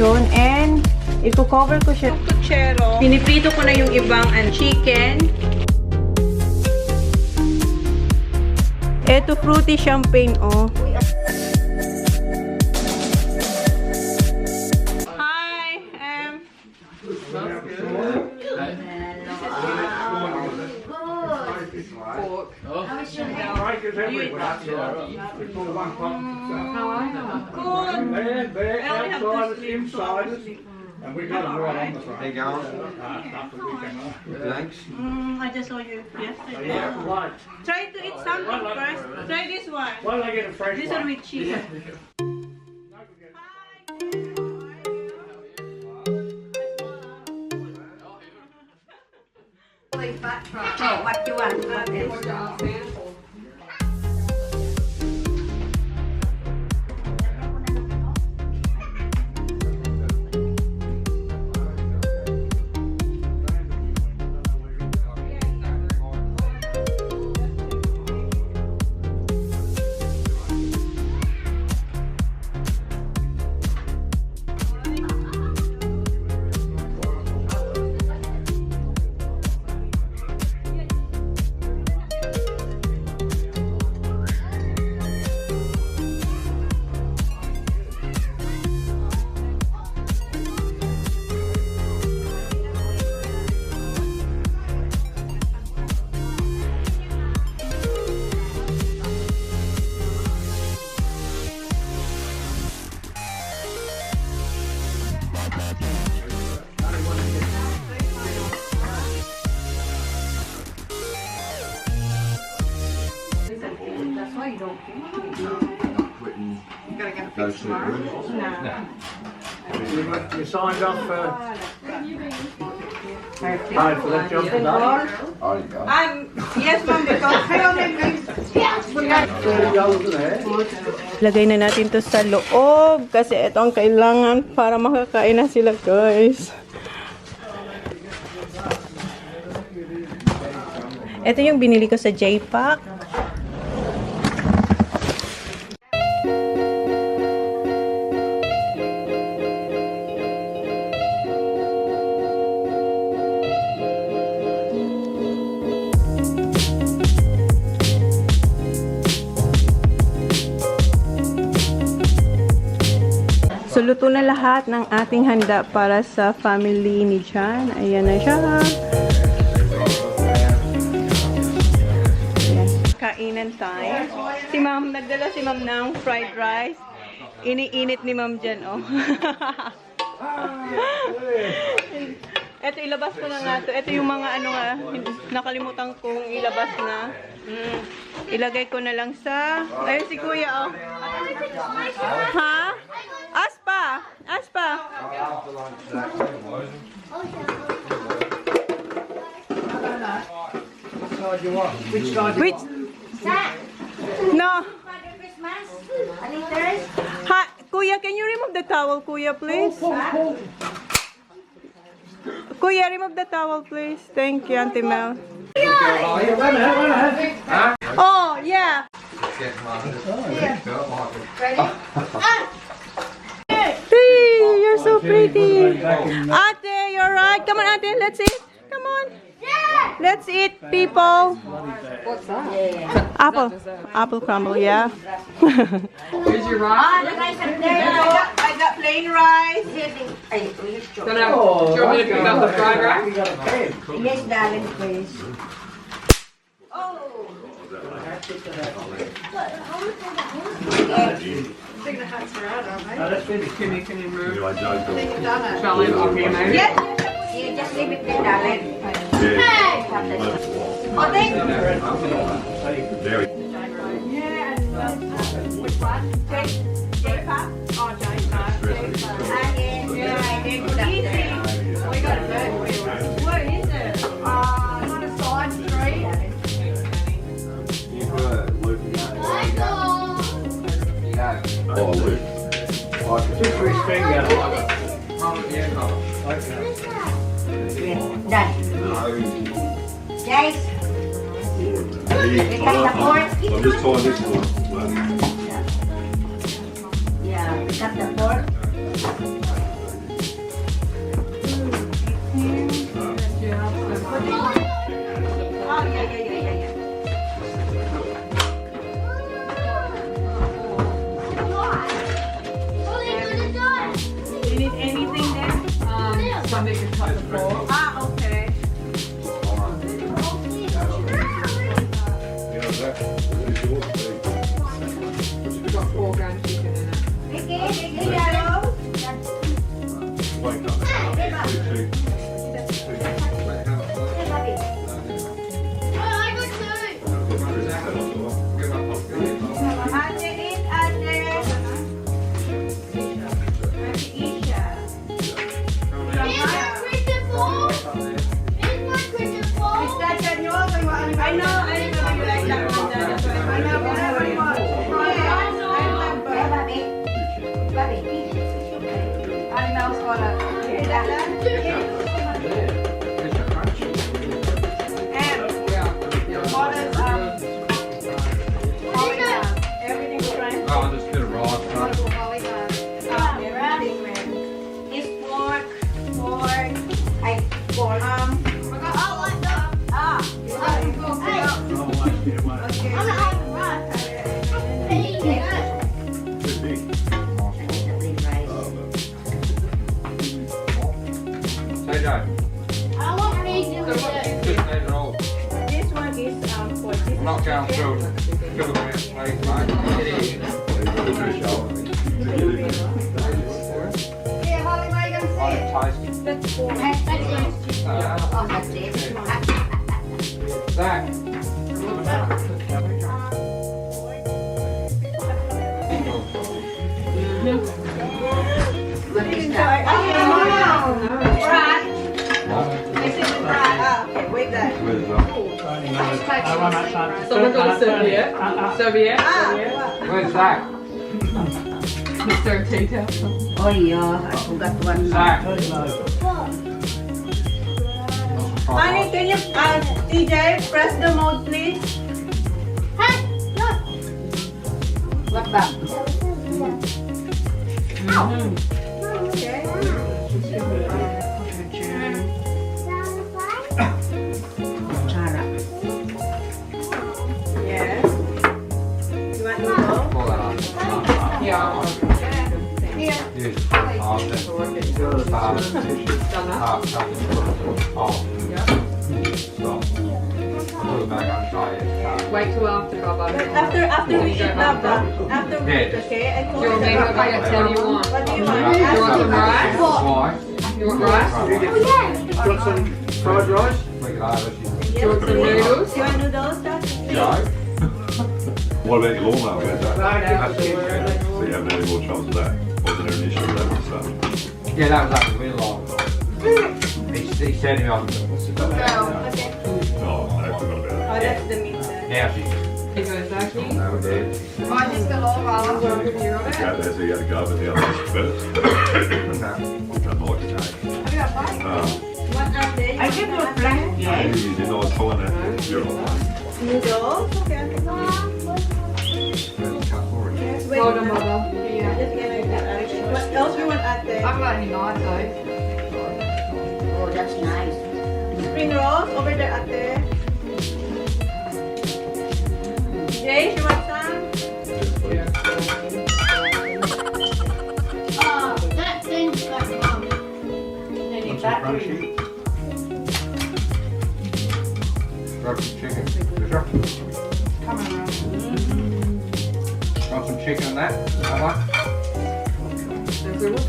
portion and i-cover ko siya. Kutsero. Piniprito ko na yung ibang chicken. Eto fruity champagne, oh. Hi, And we got them right on the side. Hey, girls. Thanks. I just saw you yesterday. Yeah, right. Try to eat something first. Try this one. Why don't I get a fresh This one? one with cheese. Oh, what you want? You signed off for that job today? Yes, ma'am, because lagay na natin to sa loob kasi ito ang kailangan para makakain na sila, guys. Ito yung binili ko sa J-Pack. So, luto na lahat ng ating handa para sa family ni John. Ayan na siya. Ayan. Kainan time. Si ma'am, nagdala si ma'am ng fried rice. Iniinit ni ma'am dyan, oh. Ito, ilabas ko na nga ito. Ito yung mga ano nga, nakalimutan kong ilabas na. Ilagay ko na lang sa... Ayun si kuya, oh. Ha? Aspa! Aspa! Which? No. Ha? Kuya, can you remove the towel, kuya, please? Kuya, remove the towel, please. Thank you, Auntie Mel. Oh, yeah. Hey, you're so pretty. Ate, you're right. Come on, Ate. Let's eat. Come on. Let's eat, people. What's that? Apple. Apple crumble, yeah. Here's your rice. I got plain rice. Do you want me to pick up the fried rice? Yes, darling, please. Can you move? Charlie, okay, maybe? Yes. You just leave it there, darling. Oh, thank you. Which one? J-Pop? Oh, J-Pop. Easy. We got a bird for you. What is it? On a side street. Oh, Luke. Just for his finger. Done. Guys, I'm just trying this one. yeah, we cut the pork. po. Ah, okay. We've got 4 grand chicken in it. I know you like that one. That's why I know whatever you want. Everything's fine. Oh, just get a raw. This one is for this. Knock down through. Give it a plate, That's for Zach. Okay, wait that. Someone got a serviette. Serviette. Where's Zach? Mr. Tita. Oh yeah, I forgot one. Zach. Honey, can you, TJ, press the mode, please? What ba? Yes. You want noodles? Pull that on. Yeah. Yes. Put it back on try Wait till after Baba. After we eat Baba. After we eat, Yeah. okay? I Do told you want me you. to make a tell you want? What do you Do want? you want some rice? Why? You want rice? Got some fried rice? Look at that. Yes, you want some please. noodles? You want noodles? That's Joe? What about your lawnmower? Where's that? That's So you haven't had any more trouble with that? Wasn't there an issue with that and stuff? Yeah, that was actually really long. He said to me, Oh, I forgot about Oh, that. that's the meat then. now she He goes, Zaki. no, did. Yeah, there's he had to go over the others first. That might change. What are they? I give you a flat. You did not find that. You're all right. Noodles? Okay. Yes, wait. Hold on, Baba. Just get it. What else you want at there? I'm letting you know, though. Oh, that's nice. Spring rolls over there at there. Jay, you want some? That thing's got Any battery? Grab some chicken. Sure. Want some chicken and that? Have one?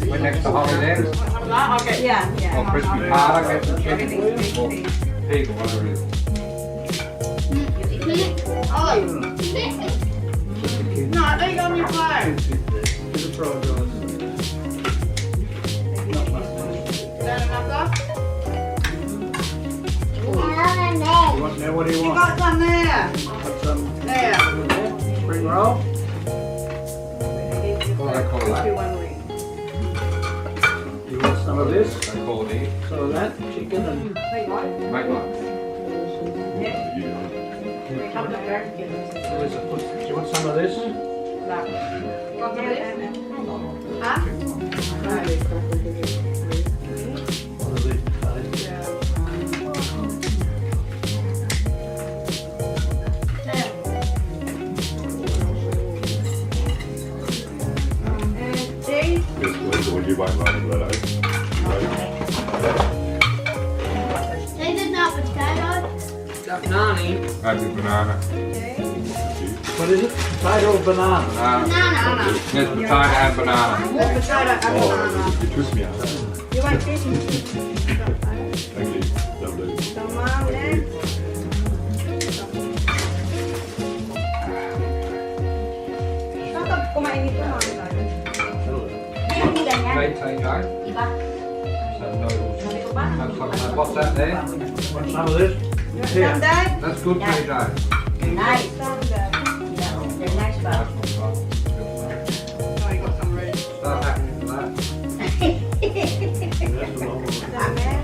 We're next to holidays. Okay. Yeah. Or crispy pata, get some chicken. Everything's Or crispy. pig, or whatever it is. No, I think on your phone. Get the fried rice. Is that enough? You want, now what do you want? Got some there. Got some There. spring roll? What do they call that? You want some of this? They call it Some of that? Chicken and... make one. Do you want some of this? What is it? And Jay, Yes, please, or you won't run into that, eh? That's a banana. Okay. What is it? Potato or banana? Banana. There's potato and banana. Oh, you twist me out. You want fish and chips? Thank you. Lovely. So, Mom, next. Saan ka kumain nito, Mom? Wait, take that. Some noodles. What's that there? Want some of this? Here. Some Dad? That's good, TJ. Nice. Some Dad. They're nice, That's Bob. not bad. Oh, you got some ready. Start happening to that. That's the one. Amen.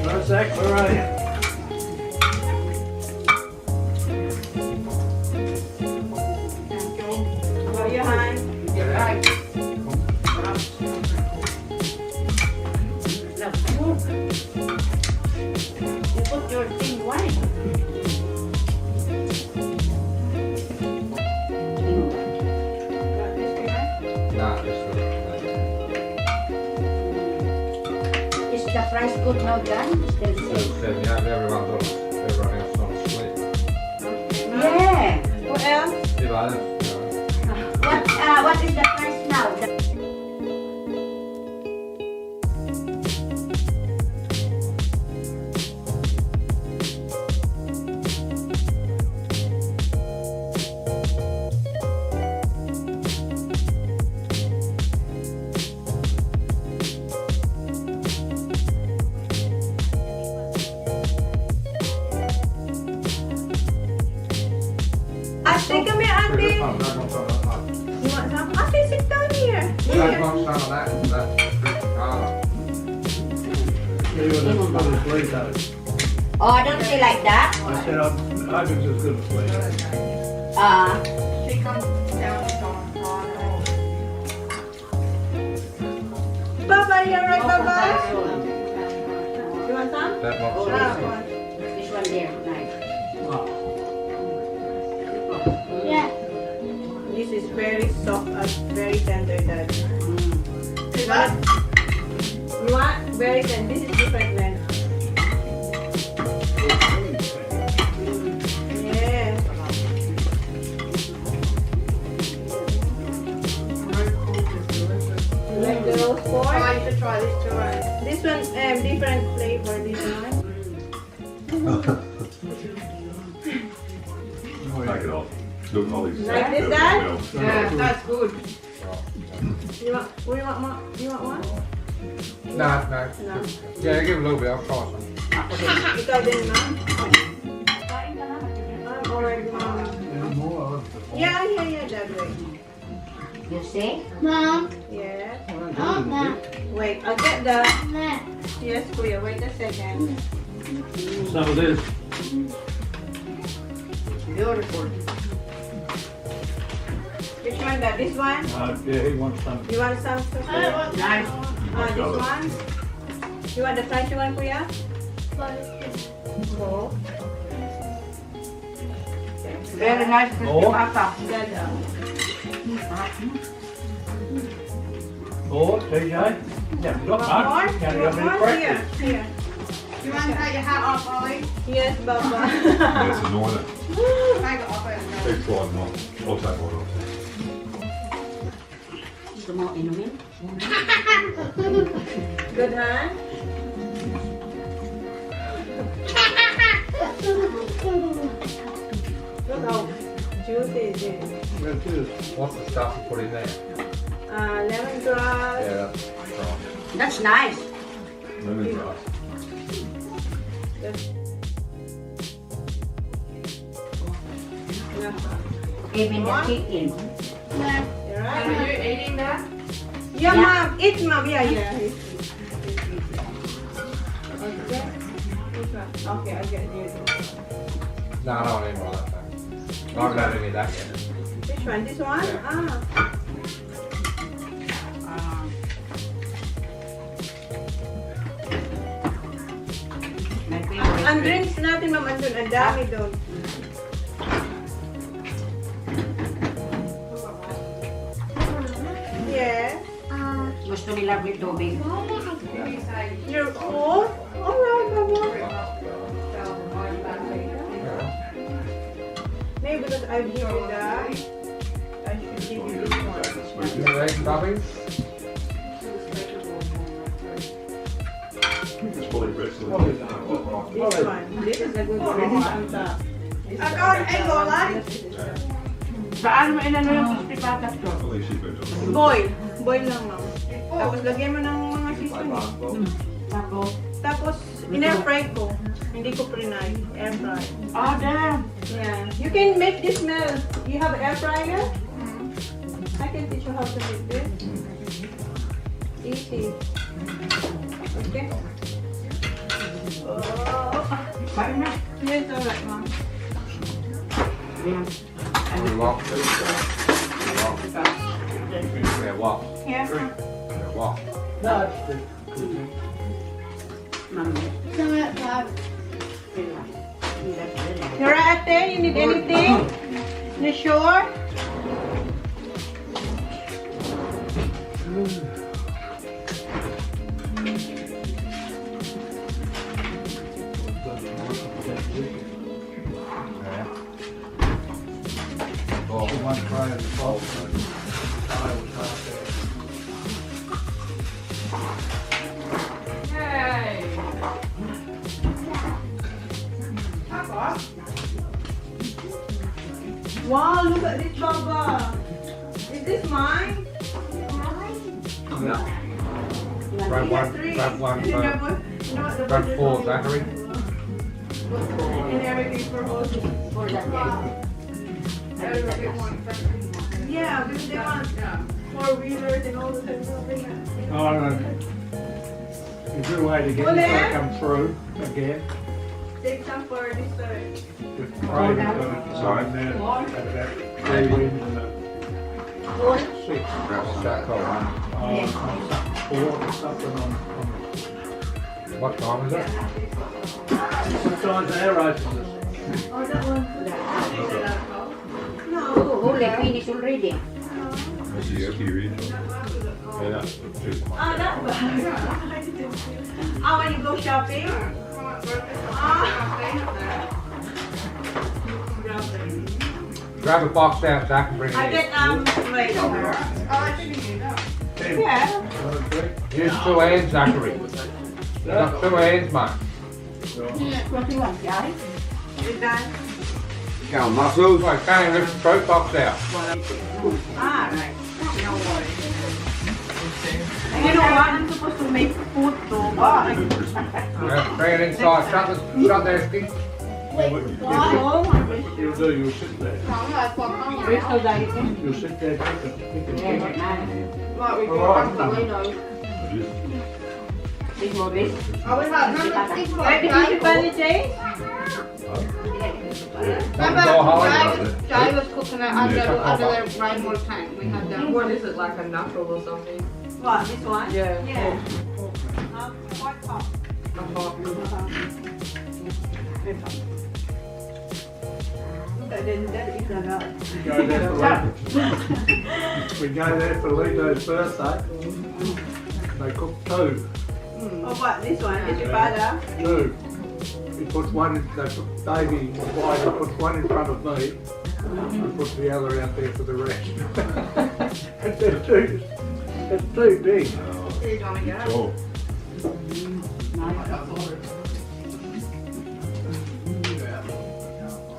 Right, Zach, where are you? How are you, Han? Right. You put your thing wide. Nah, it's good. Is the price good now, John? Still the same. Yeah, everyone does. Everyone else don't split. Yeah. What else? Divided. What is the price now? Ate, come here, Ate. Oh, no, no, no, no. You want some? Ate, sit down here. Don't want some of that. That's colour. See what this plate has. Oh, don't say like that. I said, I think it's as good as plate. She comes down on Baba, you're right, Baba. You want some? That Ah, one's one. This one there, nice. Ah, Yeah. This is very soft and very tender, Dad. You want? Very tender. This is different blend. Yeah. You like the roast Oh, pork? you should try this too, right? This one, different flavor. This one. Take it off. Look, Ollie's. Like this, Dad? Yeah, that's good. You want? You want one? You want one? No, no. No. Yeah, give it a little bit. I'll try some. Ikaw din, Ma'am? I'm already, Mom. any more? Yeah, that way. You see? Mom. Yeah. Mom. Wait, I'll get the... Yes, Kuya. Wait a second. Some of this. Beautiful. Which one, Dad? This one? Yeah, he wants some. You want some? Nice. This one? You want the crunchy one, Kuya? Oh. Very nice crispy Oh. pata. Dad, Oh, TJ? Yeah, look, more? man. You Gotta want go more? breakfast. Here. Here. You want to take your hat off, Ollie? Yes, Baba. Yes, annoying. Take it off. Take one, not. I'll take one off. Gusto mo inumin? Good, huh? Look how juicy it is. Where to? What's the stuff you put in there? Lemongrass. Yeah, that's right. That's nice. Lemongrass. Even the chicken. You're Are right. you eating that? Yeah, Yeah. Mom. Eat, Mom. Yeah. Okay. Okay, I'll get you. No, I don't even like that. I haven't had any of that yet. Which one? This one? Yeah. Ah. My favorite. Ang drinks natin, Ma'am, andun. Ang dami doon. Yeah. gusto nila with tubig. You're full? Alright, Mama. Maybe because I've given you that, I should give you this one. You like toppings? It's fully rich. This one. This is a good one. This is on top. This is Akon, ay, Lola. Saan mo inano yung crispy patas ko? Fully seafood. Boil. Boil lang, Ma'am. Tapos lagyan mo ng mga seasoning. Tapos, in-air fry ko. Hindi ko pre-fry. Air fry. Oh, damn. Yeah. You can make this smell. You have air fryer? I can teach you how to make this. Easy. Okay. Ba't na? Yes, alright, Mom. Yan. You walk. Yeah, walk. Yeah. Yeah, walk. You're right there? You need anything? You sure? One tray of the salt. Wow, look at this, Baba. Is this mine? Yeah. Grab one, grab one, grab four, Zachary. And everything for hoses. Yeah, because they want four-wheelers and all the things. Oh, no. Is there a way to get this to come through again? Take some for this side. Just pray that Sorry. and then about 3 wins and six. That cold. 4 or something on. What time is it? Sometimes air opens. Oh, that one. No. Oh, like finish already. This is kiwi. Yeah. Ah, that one. Ah, when you go shopping? Grab a box down, Zach, and bring I it get, wait. Yeah. in. Use 2 hands, Zachary. You got 2 hands, man. What you want, guys? You done? Count muscles. Right, Karen, lift the throat box out. Ah, right. No worries. You know what? I'm supposed to make food though. Yeah, bring it inside. Shut their skin. You'll do, you'll sit there. You'll sit there picking. This more this. Wait, did you finally taste? Remember, Jai was cooking it under the rainbow tank. We had that. What is it, like a knuckle or something? What, this one? Yeah. Yeah. What cup? A hot. We go there for Lito's birthday. They cook 2. Oh, what, this one? Is your father? 2. He puts one, they put Davey, my wife, he puts one in front of me. He puts the other out there for the rest. It's too big. Oh.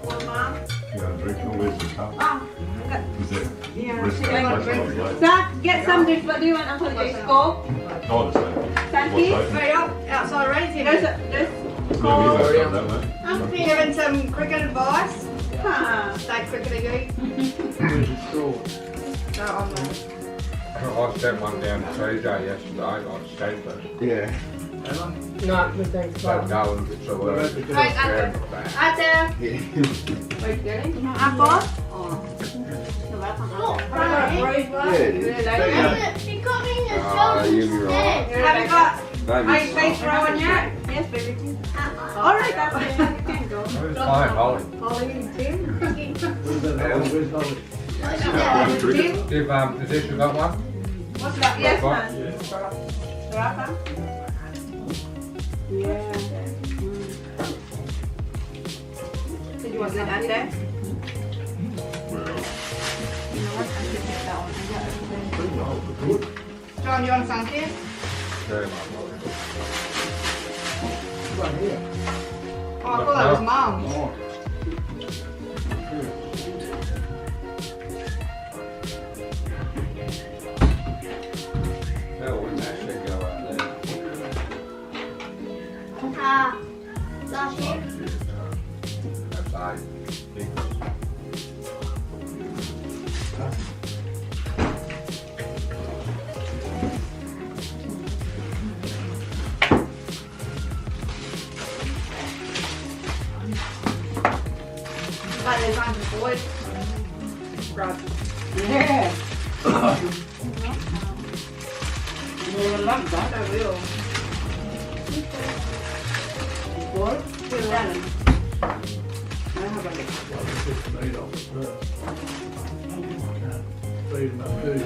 What, Mom? Yeah, drink your with the cup. Is it? Yeah. Wrist cup, that's what it's like. Zach, get some dish. What do you want, Uncle Jay's Coke? Oh, the same. Santi? What's that? Outside raising. There's Maybe Coke. that's not that way. I'm giving some cricket advice. Huh. Stay crickety Where's the straw? I sent one down to TJ yesterday. I escaped it. Yeah. No, thanks. So go and get some We'll have to do it. Out there. Wait, Danny? Apple? You'll be right. Have you got Baby. ice face rolling yet? Yes, baby. Alright, Apple. You can go. It's fine, Holly. Where's that? Where's Holly? Give physician got one? What's that? Yes, man. Sarap, huh? Yeah. Did you want that, Ate? John, you want something? Oh, I thought that was Mom's. That wouldn't actually go right there. That's I think. But it's on the board. Yeah. I will. What? We're running. It's made off the first. Feed them up too.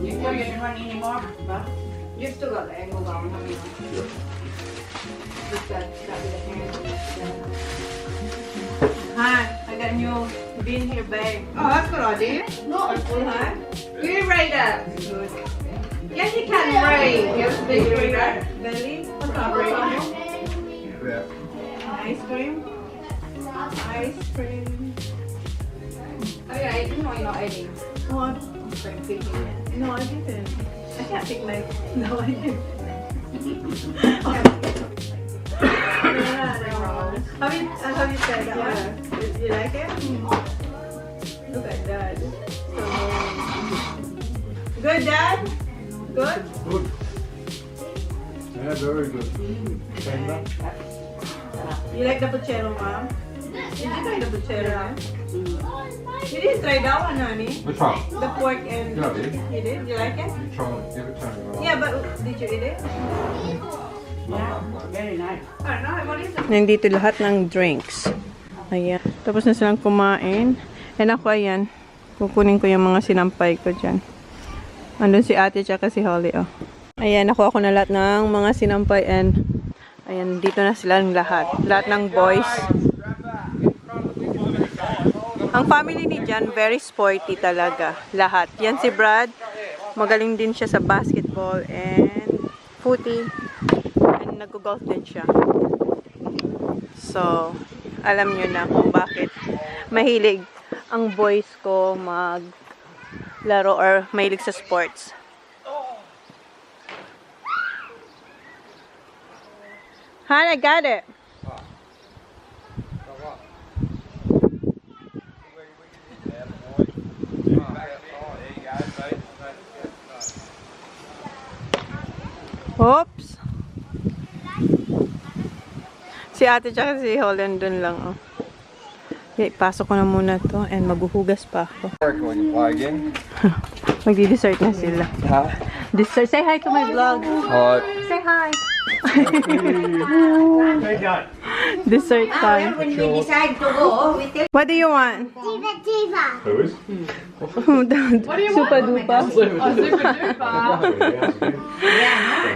You can't get run anymore, but you still got the angle down, haven't you? Just that with the hand. Hi, I got a new bin here, babe. Oh, that's a good idea. No, hi. You rate that. Good. Yes, you can rate. Yes, big rate. Belly. What's up, rate? Yeah. Ice cream. Ice cream. Are you eating or you're not eating? Oh, I'm picking it. No, I didn't. I can't pick my. No, I didn't. Have you tried that one? You like it? Look at that. So, good, Dad? Good? Good. Yeah, very good. Tender. You like the puchero, Mom? Did you try the puchero? You didn't try that one, honey. Which one? The pork and... Yeah, I did. You did? You like it? You try and give it to me. Yeah, but did you eat it? Very nice. I don't know. What is it? Nandito lahat ng drinks. Ayan. Tapos na silang kumain. And ako, ayan. Kukunin ko yung mga sinampay ko dyan. Andun si ate tsaka si Holly, oh. Ayan, nakuha ko na lahat ng mga sinampay and ayan, dito na silang lahat. Lahat ng boys. Ang family ni Jan, very sporty talaga. Lahat. Yan si Brad. Magaling din siya sa basketball and footy. And nag-golf din siya. So, alam nyo na kung bakit mahilig ang boys ko maglaro or mahilig sa sports. Han, I got it. Oops. Si ate tsaka si Holland dun lang, oh. Okay, pasok ko na muna to and maghuhugas pa ako. When you play again. Magdi-dessert na sila. Huh? Dessert. Say hi to my vlog. Hi. Say hi. Dessert time. When we decide to go, we take What do you want? Who is? What do you Super duper.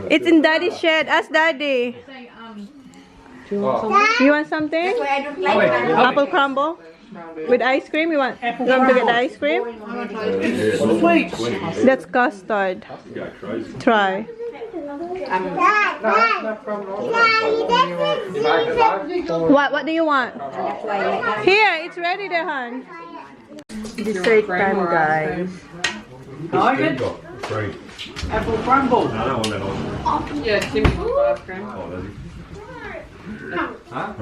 It's in Daddy's shed. Ask Daddy. You want something? I don't like Apple crumble? With ice cream? You want to get the ice cream? That's custard. Try. What do you want? Here, it's ready there, hon. Dessert time, guys. Great. Apple crumble. No, that one then on. Yeah, Timmy wants ice cream. Oh, does he? Huh?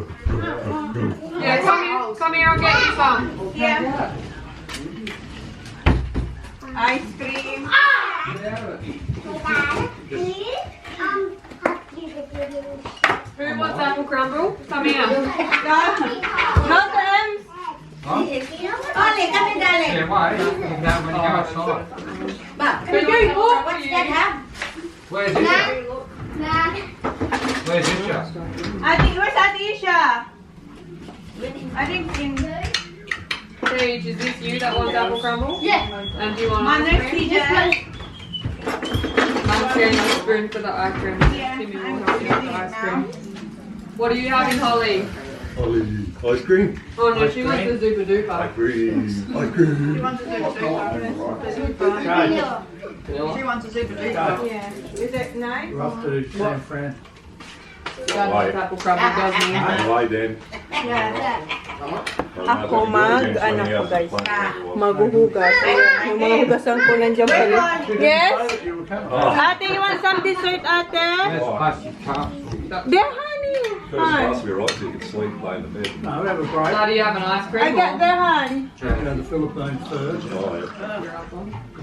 Yeah, come here and get you some. Yeah. Ice cream. Who wants apple crumble? Come here. Not the M's. Ollie, come and darling. Yeah, why? You can have when you go outside. What's that have? Where's Isha? Where's Isha? Ate, where's Ate Isha? I think in... Sage, is this you that wants apple crumble? Yeah. And do you want My ice next cream? teacher. I'm getting a spoon for the ice cream. Timmy will help you with the ice cream. What are you having, Holly? Holly, ice cream. Oh no, she wants the Zupa Duper. Ice cream. Ice cream. She wants a super She wants a super duper. Yeah. Is it nice? We're off to San Fran. Dad wants apple crumble, doesn't he? Why then? Ako ano ko guys, maghuhugas. Yung mga hugasan ko nandiyan pala. Yes? Ate, you want some dessert, ate? Yes, plastic cups. There, honey. First class, we're right, so you can sleep, lay in the bed. No, have a break. Dad, do you have an ice cream? I got there, honey. Check out the Philippines first. Oh,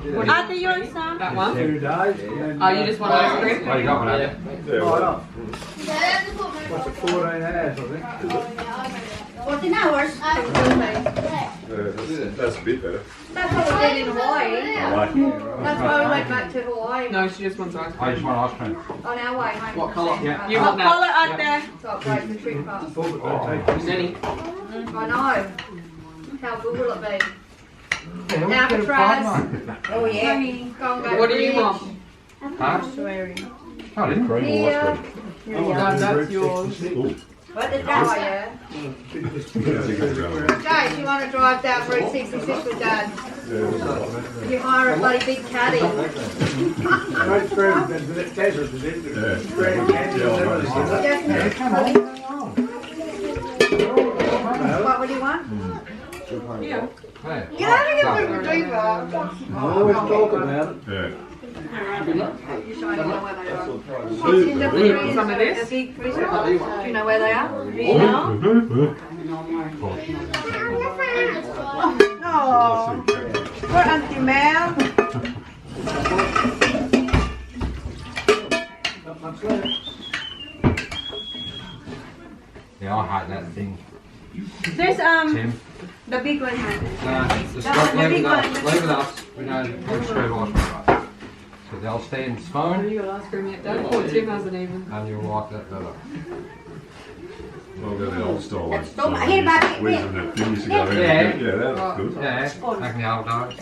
Ate, you want some? That one? 2 days. And then Oh, you just want ice cream? Oh, you got one, haven't you? yeah. right Well, off. What's it, 14 hours, I think? 14 hours. that's a bit better. That's what we did in Hawaii. I like it. That's why we went back to Hawaii No, she just wants ice I cream. just want ice cream. on our way. What colour? Yeah. You What want that? color, ate? So upgrade the trip pass. Thought that they'd take Nenny. I know. How good will it be? Alcatraz. Oh yeah. What do you want? Huh? Oh, this cream. Yeah. Dad, that's yours. What did that oh, yeah. Jay, you want to drive down Route 66 with Dad? You hire a bloody big caddy. Straight through the desert, is it? Yeah. Straight canyons, everything. What would you want? Yeah. Hey. You know, you can do that. I always talk about it. Yeah. You showing them where they are. Some of this? The big freezer. Do you know where they are? No. For Auntie Mel. Not much left. Yeah, I hate that thing. There's Tim. the big one, honey. Just leave it with us. Leave it with us. We know we'll screw ice cream right. So they'll stay in the Have spoon, you got ice cream yet, Dad? Poor Tim hasn't even. and you'll like that better. Well, the old style ones. Stop. Here, baby. Wisdom that thing used to go in. Yeah. Yeah, that was good. Yeah, back in the old days.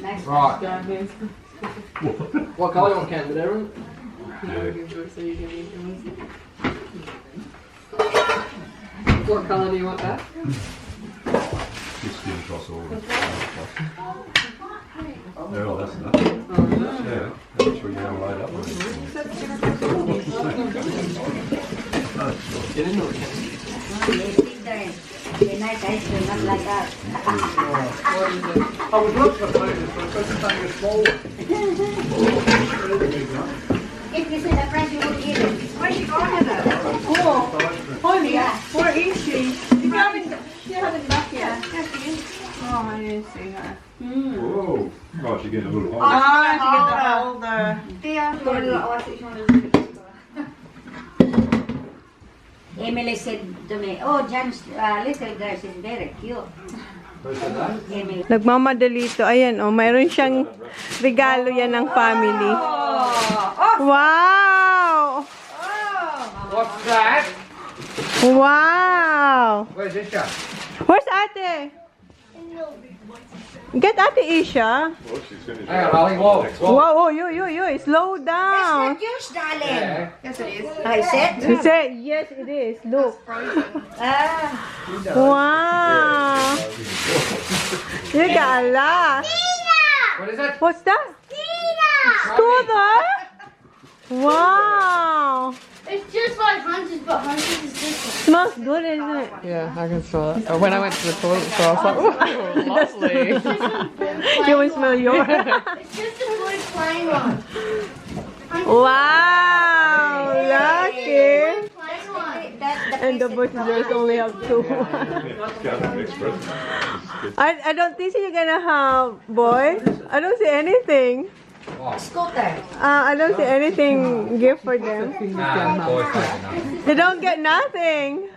Yeah. Right. Dad, yes. What colour you want, Ken? With everyone? No, give yours so you can eat yours. What colour do you want that? 60 across all of them. Yeah, well, that's enough. Oh, no. Yeah, that's what you're going to load up with. Get into it, Ken. Nice ice cream, not like that. What is it? I was looking for places, but I couldn't find a small one. If you see the price, you would eat it. Where's she going with that? Oh, honey, where is she? She hasn't back yet. Oh, I didn't see her. Whoa. Oh, she's getting a little hot. Ah, she got the holder. Emily said to me, oh, John's little girl is very cute. Emily. Nagmamadali ito. Ayan, oh, mayroon siyang regalo yan ng family. Wow! What's that? Wow! Where's Isha? Where's Ate? Get Ate Isha. Well, she's finished. Hang on, Holly. Whoa. Wow, oh, yo, slow down. Yours, darling. Yeah. Yes, it is. I said. She said, yes, it is. Look. Ah, Wow. You got a lot. What is it? What's that? Scooter? Wow. It's just like Hunter's, but Hunter's is different. Smells good, isn't it? Yeah, I can smell it. When I went to the toilet, so I was like, ooh, lovely. You will smell yours. It's just a blue plain one. Wow. Lucky. Plain one. And the boys only have two. I don't think you're gonna have, boy. I don't see anything. scooter. I don't see anything gift for them. Nah, boys take enough. They don't get nothing.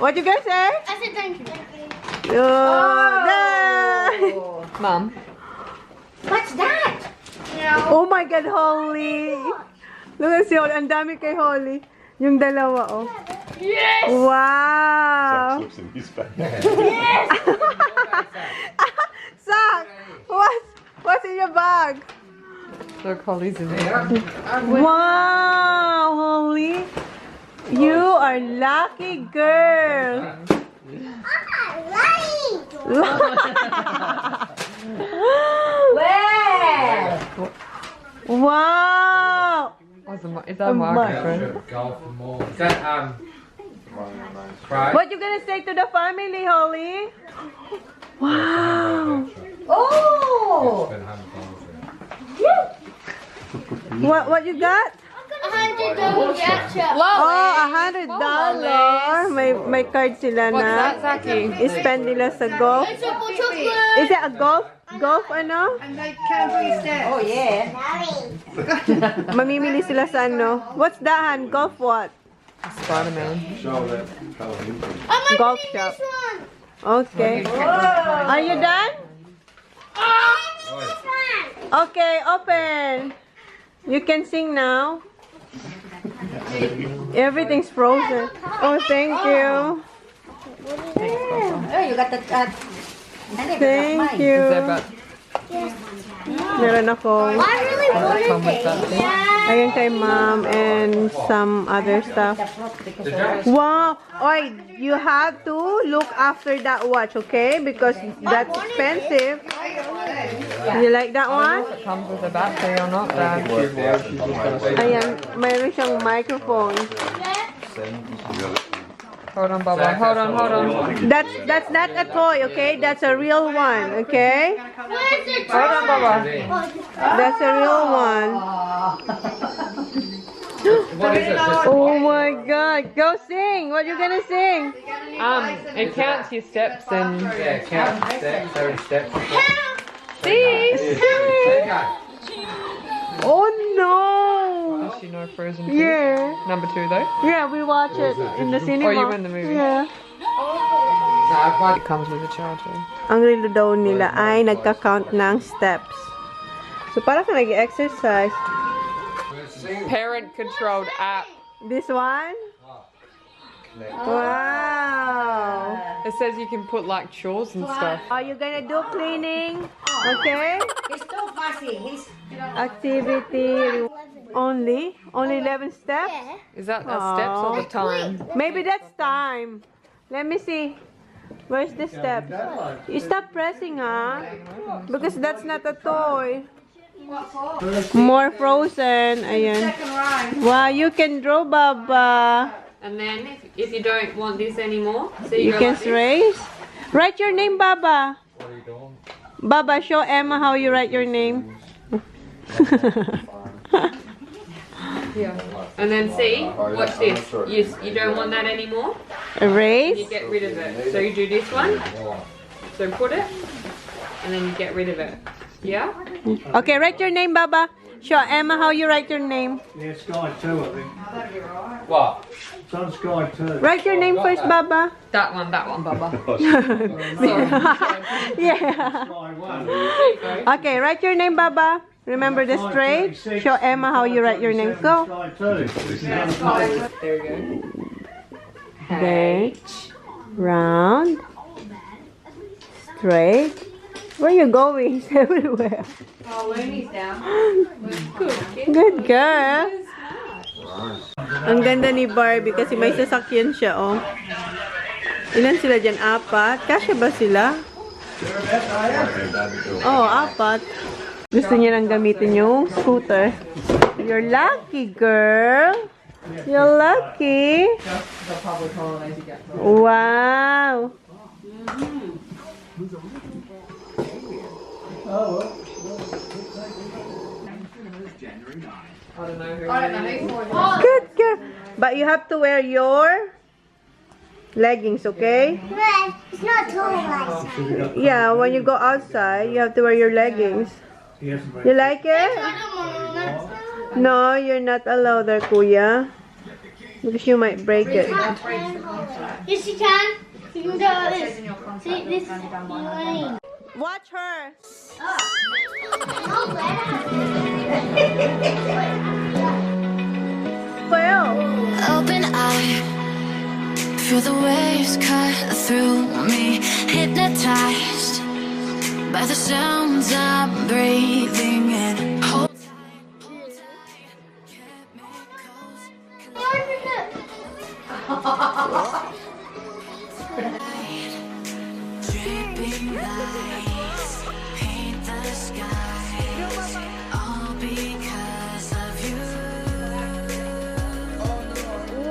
What you guys say? I said thank you. Oh, Mum. What's that? oh my God, Holly. Look at si Holly. Ang dami kay Holly. Yung dalawa, oh. Yes! Wow! Slips in his face. Sak, what's in your bag? Look, Holly's in there. Wow, Holly. You are lucky girl. Well, Wow. Is that a microphone? Golf and more. Is that, fried? What you gonna say to the family, Holly? Wow. oh, What you got? Oh, $100. May card sila What's na. that, Zaki? I-spend nila sa golf. Is it a golf ano? And they can do steps. oh yeah. Mamimili sila sa ano. What's that, Han? Golf what? Spider-Man. Golf shop. Okay. Are you done? Okay, open. You can sing now. Everything's frozen. Oh, thank you. Oh, you got the. Thank you. Is that about Meron ako. come with that thing? Ayun kay mom and some other stuff. Wow! Oy, you have to look after that watch, okay? Because that's expensive. You like that one? It comes with a battery or not, Dad? Ayan, mayroon siyang microphone. Hold on, Baba. Hold on. That's not a toy, okay? That's a real one, okay? Hold on, Baba. That's a real one. What is it? Oh my God! Go sing. What you gonna sing? It counts your steps and Yeah, count steps, 30 steps. see. Oh no! Does she know Frozen 2? Yeah. Number 2 though. Yeah, we watch it in the cinema. Oh, you were in the movie. Yeah. It comes with a charger. Ang relo daw nila ay nagka-count ng steps. So, para ka nag-exercise. Parent-controlled app. This one? Wow! It says you can put like chores and stuff. Are you gonna do cleaning? Okay? He's too fussy. He's. Activity. Only 11 steps? Is that the steps or the time? Maybe that's time. Let me see. Where's the steps? You stop pressing, huh? Because that's not a toy. More frozen. Ayan. Wow, you can draw, Baba. And then if you don't want this anymore, so You go can like this. erase. Write your name, Baba. Baba, show Emma how you write your name. Yeah. And then see, watch this. You don't want that anymore. You Erase. get rid of it. So you do this one. So put it, and then you get rid of it. Yeah. Okay, write your name, Baba. Show Emma how you write your name. Yeah, Sky 2, I think. What? It's on Sky 2. Write your name first, Baba. That one, Baba. Yeah. Sky 1. Okay, write your name, Baba. Remember the straight. Show Emma how you write your name. Go. Sky 2. There we go. Straight, round, straight. Where are you going? It's everywhere. Oh, Looney's down. Good girl. Ang ganda ni Barbie kasi may sasakyan siya, oh. Ilan sila dyan? 4? Kasya ba sila? Oh, 4. Gusto niya nang gamitin yung scooter. You're lucky, girl. You're lucky. The public holidays you get. Wow. I don't know who. Good girl. But you have to wear your leggings, okay? It's not too much. Yeah, when you go outside, you have to wear your leggings. Yes, You like it? No, you're not allowed there, Kuya. Because you might break it. Yes, you can. You can go like this. See, this is Watch her. Well. Open eye, Feel the waves cut through me, hypnotized by the sounds I'm breathing in. Hold tight, chemicals dripping lights paint the skies, all because of you.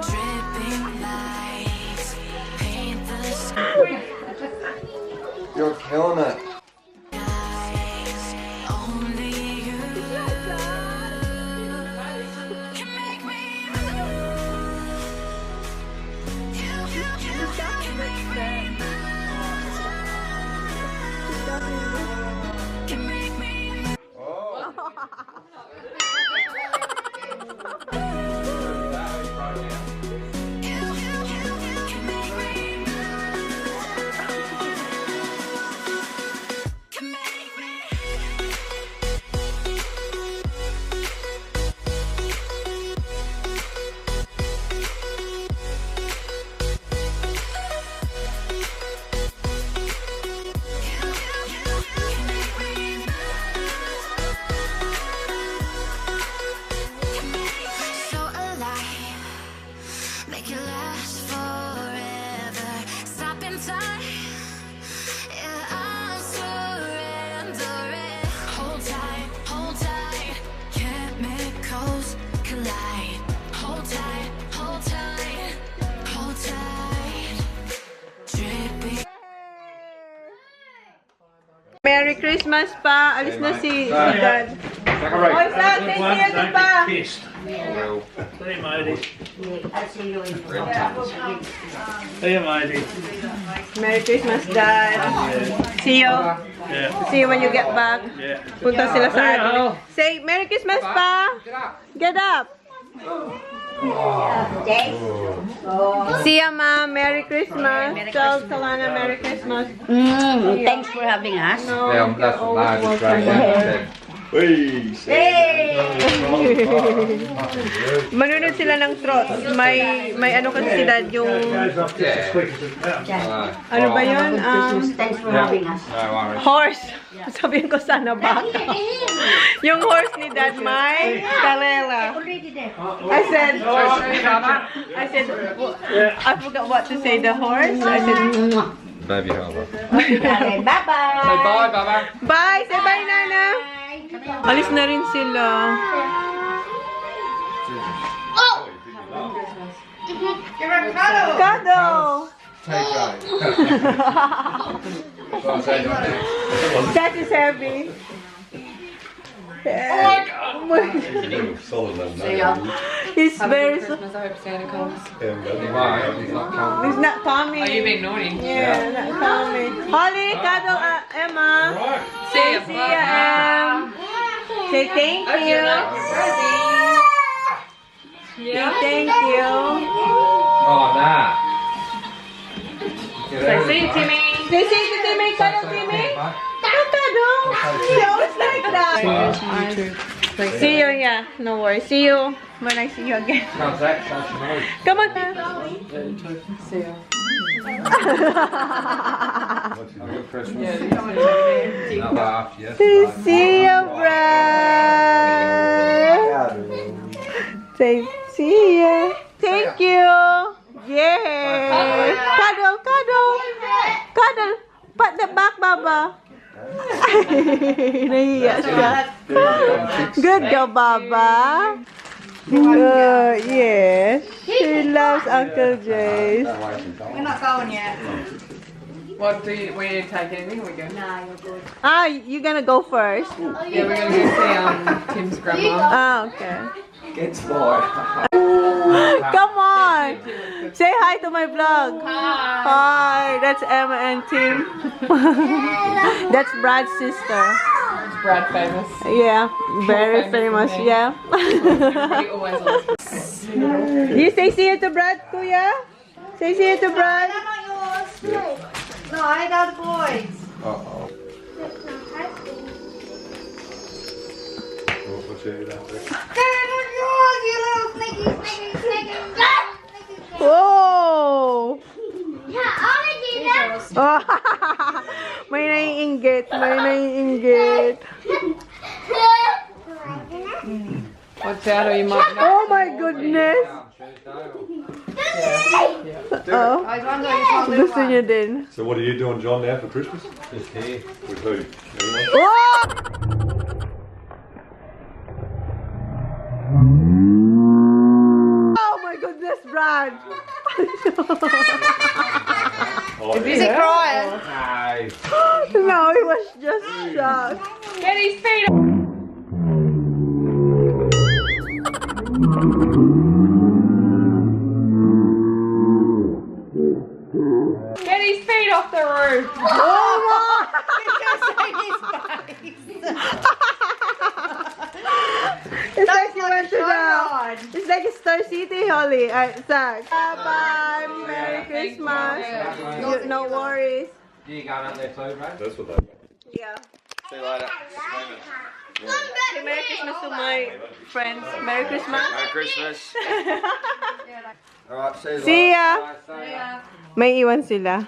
Dripping lights paint the skies. You're killing it. Only you can make me move. You can make me move. Can make me move. Can make me move. Can make me. So alive, make it last forever. Stop in time, yeah, I'm surrendering. Hold tight, chemicals collide. Hold tight, hold tight, hold tight. Dripping. Merry Christmas pa. Alis na si Dad. Oy, Dad, say see you pa. Hey, matey. I'll see you in Hey, matey. Merry Christmas, Dad. See you. Yeah. See you when you get back. Yeah. Punta sila sa atin. Say, Merry Christmas pa. Get up. Jay. See ya, Ma. Merry Christmas. Tell Talana Merry Christmas. Thanks for having us. No, Yeah, that's you're what always mine is welcome. Hey! Manunod sila ng trots. May ano kasi si Dad yung... Ano ba yun? Thanks for having us. Horse. Sabihin ko sana baka. Yung horse ni Dad may kalela. Already there. I said, I forgot what to say. The horse. I said, Baby Harbor. Bye-bye. Say bye, Baba. bye. Say bye, Nana. Alis na rin sila. Cuddle. Take right. That is heavy. He's very... Christmas, I hope Santa comes. Why? He's not coming. He's not coming. Are you being naughty? Yeah, not coming. Holly, cuddle, Emma. Say see ya, Em. Say thank you. Say thank you. Oh, nah. Say see you, Timmy. Say see you, Timmy. Cuddle, Timmy. Cuddle. She always like that. See you, yeah. No worries. See you when I see you again. How's that? How's your nose? Come on. See you. Merry Christmas. Yeah, you come and take it. Not laugh, yes. See you, Brad. Say, see ya. Thank you. Yay. Cuddle, cuddle. Cuddle. Pat the back, Baba. Nahiya siya. Good girl, Baba. Yes. She loves Uncle Jace. We're not going yet. What do you, we need to take anything or we go? Nah, you're good. Ah, you're gonna go first? Yeah, we're going to go see Tim's grandma. Ah, okay. Get smart. Come on. Say hi to my vlog. Hi. That's Emma and Tim. That's Brad's sister. Is Brad famous? Yeah, very famous. Famous, isn't he? Yeah. He always asks. You say see you to Brad, Kuya? Say see you to Brad. They're not yours. No, I got the boys. Uh-oh. They're not yours, you little sneaky. Whoa. Oh, may naiinggit. May naiinggit. What's that? Are you mom? Oh my goodness. Oh, gusto niyo din. So what are you doing, John, now for Christmas? Just here. With who? Anyone? Oh! Oh my goodness, Brad. Oh, Is he crying? No. No, he was just shocked. Get his feet up. Get his feet off the roof. Oh my! It's like you went to the... It's like Star City, Holly. Zach. Bye-bye. Merry Christmas. No worries. You going up there too, Brad? That's what they Yeah. See you later. Say Merry Christmas to my friends. Merry Christmas. Merry Christmas. Alright, see you See later. ya. May iwan sila.